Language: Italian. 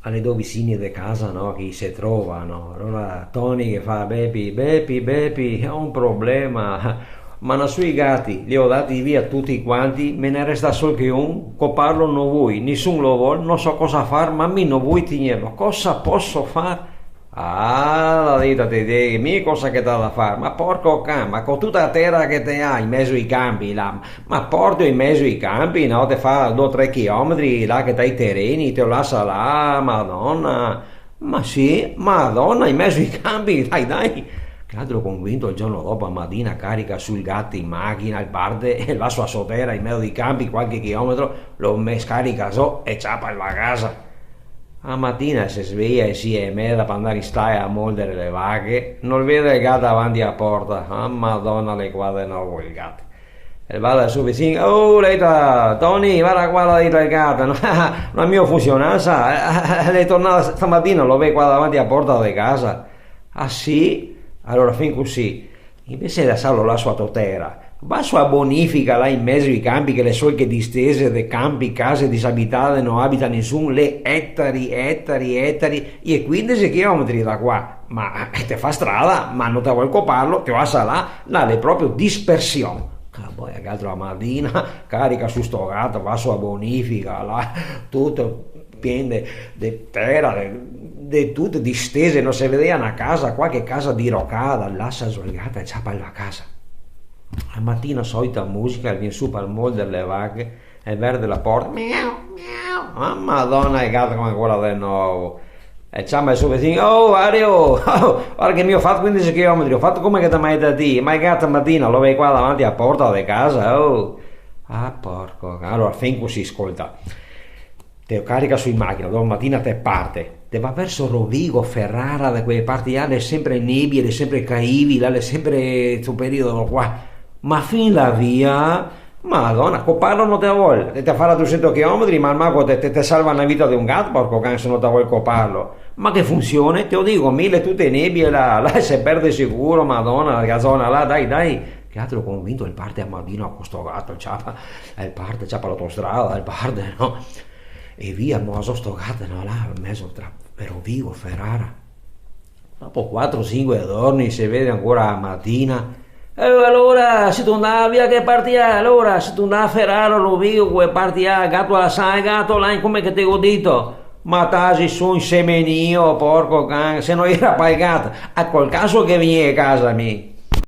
alle due vicine di casa, no, che si trovano. Allora Tony che fa, Bepi, ho un problema, ma non sui gatti, li ho dati via tutti quanti, me ne resta solo che un, coparlo non vuoi, nessuno lo vuole, non so cosa fare, ma mi non vuoi tenerlo, cosa posso fare? Ah, la dita ti dico, cosa che t'ha da fare? Ma porco cane, ma con tutta la terra che te hai in mezzo ai campi là, ma porto in mezzo ai campi, no? Te fa 2-3 chilometri là che t'hai i terreni, te lo lascia là, madonna. Ma sì, madonna, in mezzo ai campi, dai. Che altro convinto il giorno dopo a mattina carica sul gatto in macchina, il parte e la sua sotera in mezzo ai campi qualche chilometro, lo scarica so e ciapa in la casa. La mattina si sveglia e si è meda per andare in stalla a moldere le vacche, non vede il gatto davanti alla porta. Ah, madonna, le quadre no, il gatto. E va dal suo vicino, oh, leita, Tony, guarda qua la dita del gatto. No, non è mio funzionanza, lei è tornata stamattina, lo vede qua davanti alla porta di casa. Ah sì? Allora fin così, invece di lasciarlo la sua totera, va sua bonifica là in mezzo ai campi che le solche distese dei campi, case disabitate, non abita nessuno, le ettari e 15 chilometri da qua. Ma te fa strada, ma non te vuoi coparlo, ti va là è proprio dispersione. Poi che altro la mattina carica su sto gatto, va sua bonifica, là, tutto pieno di terra, di tutte distese, non si vedeva una casa, qualche casa diroccata, lascia sbrigata e ciapa la casa. La mattina solita musica, viene su per moldere le vacche, e verde la porta, miau, miau, ah, madonna, il gatto come quella del nuovo. E chiama il suo vicino, oh Mario, oh, guarda che mi ho fatto 15 km, ho fatto come che ti mai da te, ma il gatto mattina lo vedi qua davanti alla porta di casa, oh. Ah porco, allora finché si ascolta, te carica su in macchina, domattina te parte, te va verso Rovigo, Ferrara, da quelle parti là, è sempre nebbie, è sempre caivi, là è sempre questo periodo qua. Ma fin la via, madonna, coparlo non te vuole, te fa 200 km, ma al mago te salva la vita di un gatto, porco cane, se non te vuole coparlo. Ma che funzione, te lo dico, 1000 tutte nebbie, là si perde sicuro, madonna, la zona là, dai. Che altro convinto, il parte a Maldino con questo gatto, il parte, ciapa l'autostrada, il parte, no? E via, moso sto gatto, no, là, mezzo tra Rovigo, Ferrara. Dopo 4-5 giorni si vede ancora la mattina. Allora se tu andavi via che partia, allora se tu andavi a Ferrara lo vedo che partia, gatto alla sai, gatto là, come che te ho detto, ma tasi su un semenio, porco cane, se non era pagato, a quel caso che vieni a casa mi.